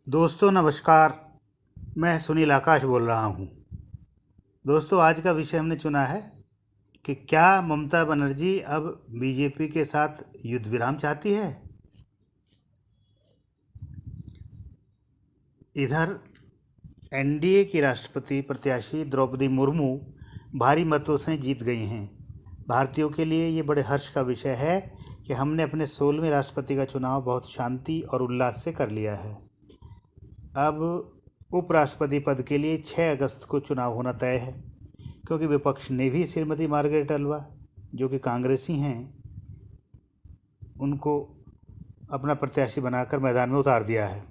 दोस्तों नमस्कार। मैं सुनील आकाश बोल रहा हूँ। दोस्तों आज का विषय हमने चुना है कि क्या ममता बनर्जी अब बीजेपी के साथ युद्ध विराम चाहती है। इधर एनडीए की राष्ट्रपति प्रत्याशी द्रौपदी मुर्मू भारी मतों से जीत गई हैं। भारतीयों के लिए ये बड़े हर्ष का विषय है कि हमने अपने 16वें राष्ट्रपति का चुनाव बहुत शांति और उल्लास से कर लिया है। अब उपराष्ट्रपति पद के लिए 6 अगस्त को चुनाव होना तय है, क्योंकि विपक्ष ने भी श्रीमती मार्गरेट अल्वा, जो कि कांग्रेसी हैं, उनको अपना प्रत्याशी बनाकर मैदान में उतार दिया है।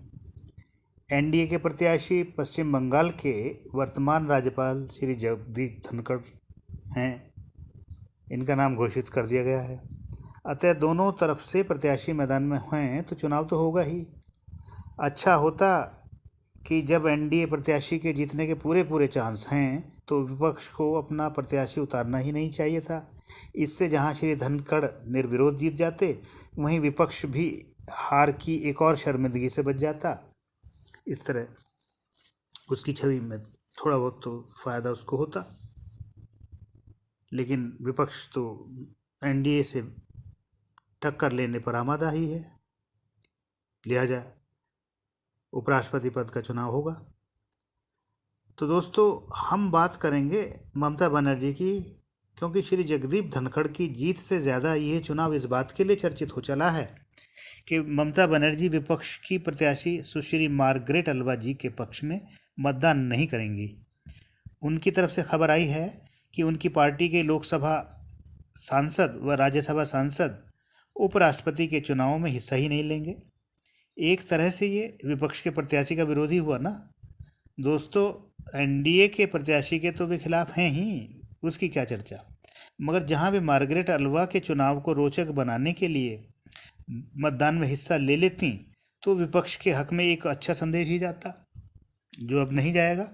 एनडीए के प्रत्याशी पश्चिम बंगाल के वर्तमान राज्यपाल श्री जगदीप धनखड़ हैं। इनका नाम घोषित कर दिया गया है। अतः दोनों तरफ से प्रत्याशी मैदान में हैं तो चुनाव तो होगा ही। अच्छा होता कि जब एनडीए प्रत्याशी के जीतने के पूरे चांस हैं तो विपक्ष को अपना प्रत्याशी उतारना ही नहीं चाहिए था। इससे जहां श्री धनखड़ निर्विरोध जीत जाते, वहीं विपक्ष भी हार की एक और शर्मिंदगी से बच जाता। इस तरह उसकी छवि में थोड़ा बहुत तो फायदा उसको होता, लेकिन विपक्ष तो एनडीए से टक्कर लेने पर आमादा ही है। लिहाजा उपराष्ट्रपति पद का चुनाव होगा। तो दोस्तों हम बात करेंगे ममता बनर्जी की, क्योंकि श्री जगदीप धनखड़ की जीत से ज़्यादा ये चुनाव इस बात के लिए चर्चित हो चला है कि ममता बनर्जी विपक्ष की प्रत्याशी सुश्री मार्गरेट अल्वा जी के पक्ष में मतदान नहीं करेंगी। उनकी तरफ से खबर आई है कि उनकी पार्टी के लोकसभा सांसद व राज्यसभा सांसद उपराष्ट्रपति के चुनाव में हिस्सा ही नहीं लेंगे। एक तरह से ये विपक्ष के प्रत्याशी का विरोधी हुआ ना। दोस्तों एनडीए के प्रत्याशी के तो वे खिलाफ हैं ही, उसकी क्या चर्चा। मगर जहां वे मार्गरेट अल्वा के चुनाव को रोचक बनाने के लिए मतदान में हिस्सा ले लेती तो विपक्ष के हक में एक अच्छा संदेश ही जाता, जो अब नहीं जाएगा।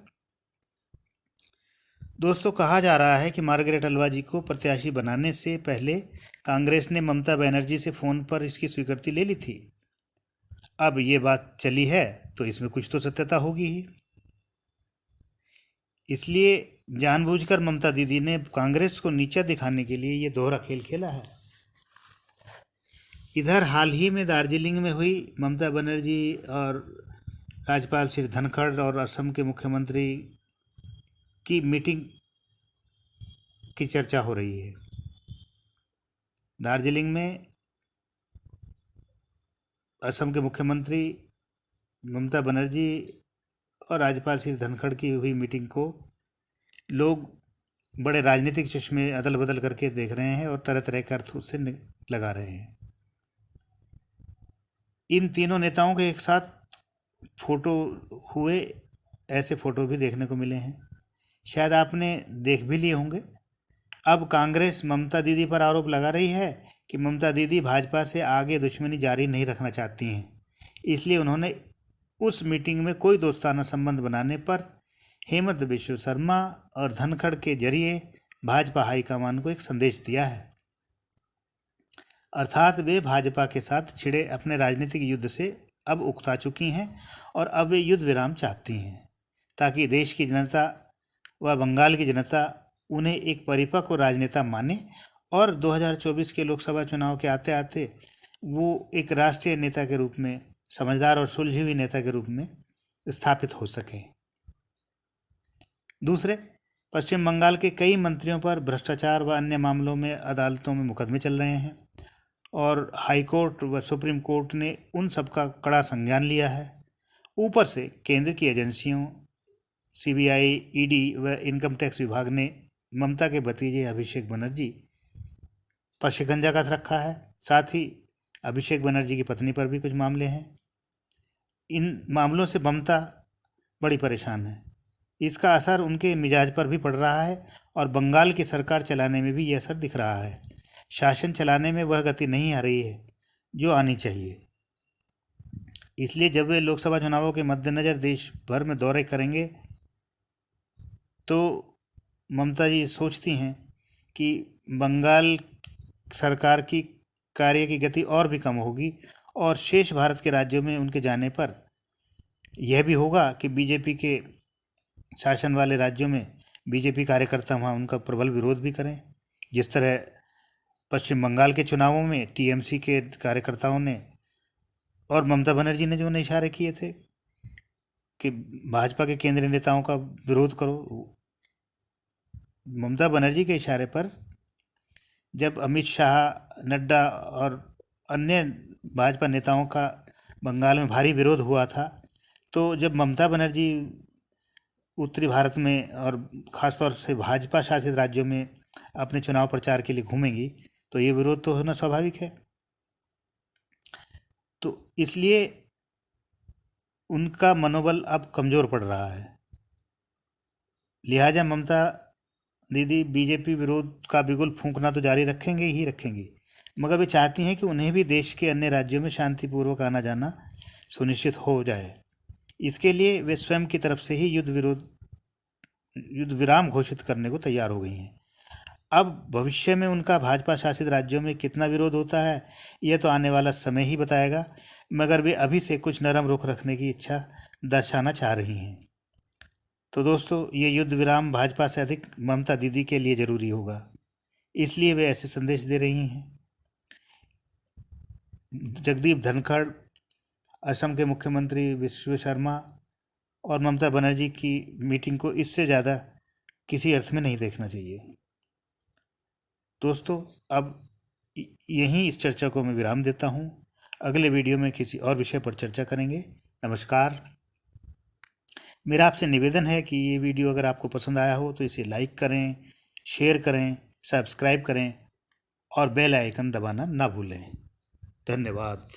दोस्तों कहा जा रहा है कि मार्गरेट अल्वा जी को प्रत्याशी बनाने से पहले कांग्रेस ने ममता बनर्जी से फ़ोन पर इसकी स्वीकृति ले ली थी। अब ये बात चली है तो इसमें कुछ तो सत्यता होगी ही। इसलिए जानबूझकर ममता दीदी ने कांग्रेस को नीचा दिखाने के लिए ये दोहरा खेल खेला है। इधर हाल ही में दार्जिलिंग में हुई ममता बनर्जी और राज्यपाल श्री धनखड़ और असम के मुख्यमंत्री की मीटिंग की चर्चा हो रही है। दार्जिलिंग में असम के मुख्यमंत्री ममता बनर्जी और राज्यपाल श्री धनखड़ की हुई मीटिंग को लोग बड़े राजनीतिक चश्मे अदल बदल करके देख रहे हैं और तरह तरह के अर्थ उससे लगा रहे हैं। इन तीनों नेताओं के एक साथ फोटो हुए, ऐसे फोटो भी देखने को मिले हैं, शायद आपने देख भी लिए होंगे। अब कांग्रेस ममता दीदी पर आरोप लगा रही है कि ममता दीदी भाजपा से आगे दुश्मनी जारी नहीं रखना चाहती हैं, इसलिए उन्होंने उस मीटिंग में कोई दोस्ताना संबंध बनाने पर हेमंत बिश्व शर्मा और धनखड़ के जरिए भाजपा हाईकमान को एक संदेश दिया है। अर्थात वे भाजपा के साथ छिड़े अपने राजनीतिक युद्ध से अब उकता चुकी हैं और अब वे युद्ध विराम चाहती हैं, ताकि देश की जनता व बंगाल की जनता उन्हें एक परिपक्व राजनेता माने और 2024 के लोकसभा चुनाव के आते आते वो एक राष्ट्रीय नेता के रूप में, समझदार और सुलझी हुई नेता के रूप में स्थापित हो सके। दूसरे, पश्चिम बंगाल के कई मंत्रियों पर भ्रष्टाचार व अन्य मामलों में अदालतों में मुकदमे चल रहे हैं और हाईकोर्ट व सुप्रीम कोर्ट ने उन सब का कड़ा संज्ञान लिया है। ऊपर से केंद्र की एजेंसियों सीबीआई, ईडी व इनकम टैक्स विभाग ने ममता के भतीजे अभिषेक बनर्जी पर शिकंजा कस रखा है। साथ ही अभिषेक बनर्जी की पत्नी पर भी कुछ मामले हैं। इन मामलों से ममता बड़ी परेशान है। इसका असर उनके मिजाज पर भी पड़ रहा है और बंगाल की सरकार चलाने में भी यह असर दिख रहा है। शासन चलाने में वह गति नहीं आ रही है जो आनी चाहिए। इसलिए जब वे लोकसभा चुनावों के मद्देनज़र देश भर में दौरे करेंगे तो ममता जी सोचती हैं कि बंगाल सरकार की कार्य की गति और भी कम होगी और शेष भारत के राज्यों में उनके जाने पर यह भी होगा कि बीजेपी के शासन वाले राज्यों में बीजेपी कार्यकर्ता वहाँ उनका प्रबल विरोध भी करें। जिस तरह पश्चिम बंगाल के चुनावों में टीएमसी के कार्यकर्ताओं ने और ममता बनर्जी ने जो उन्हें इशारे किए थे कि भाजपा के केंद्रीय नेताओं का विरोध करो, ममता बनर्जी के इशारे पर जब अमित शाह, नड्डा और अन्य भाजपा नेताओं का बंगाल में भारी विरोध हुआ था, तो जब ममता बनर्जी उत्तरी भारत में और ख़ासतौर से भाजपा शासित राज्यों में अपने चुनाव प्रचार के लिए घूमेंगी तो ये विरोध तो होना स्वाभाविक है। तो इसलिए उनका मनोबल अब कमज़ोर पड़ रहा है। लिहाजा ममता दीदी बीजेपी विरोध का बिगुल फूंकना तो जारी रखेंगे ही रखेंगी, मगर वे चाहती हैं कि उन्हें भी देश के अन्य राज्यों में शांतिपूर्वक आना जाना सुनिश्चित हो जाए। इसके लिए वे स्वयं की तरफ से ही युद्ध विराम घोषित करने को तैयार हो गई हैं। अब भविष्य में उनका भाजपा शासित राज्यों में कितना विरोध होता है यह तो आने वाला समय ही बताएगा, मगर वे अभी से कुछ नरम रुख रखने की इच्छा दर्शाना चाह रही हैं। तो दोस्तों, ये युद्ध विराम भाजपा से अधिक ममता दीदी के लिए ज़रूरी होगा, इसलिए वे ऐसे संदेश दे रही हैं। जगदीप धनखड़, असम के मुख्यमंत्री विश्व शर्मा और ममता बनर्जी की मीटिंग को इससे ज़्यादा किसी अर्थ में नहीं देखना चाहिए। दोस्तों, अब यहीं इस चर्चा को मैं विराम देता हूँ। अगले वीडियो में किसी और विषय पर चर्चा करेंगे। नमस्कार। मेरा आपसे निवेदन है कि ये वीडियो अगर आपको पसंद आया हो तो इसे लाइक करें, शेयर करें, सब्सक्राइब करें और बेल आइकन दबाना ना भूलें। धन्यवाद।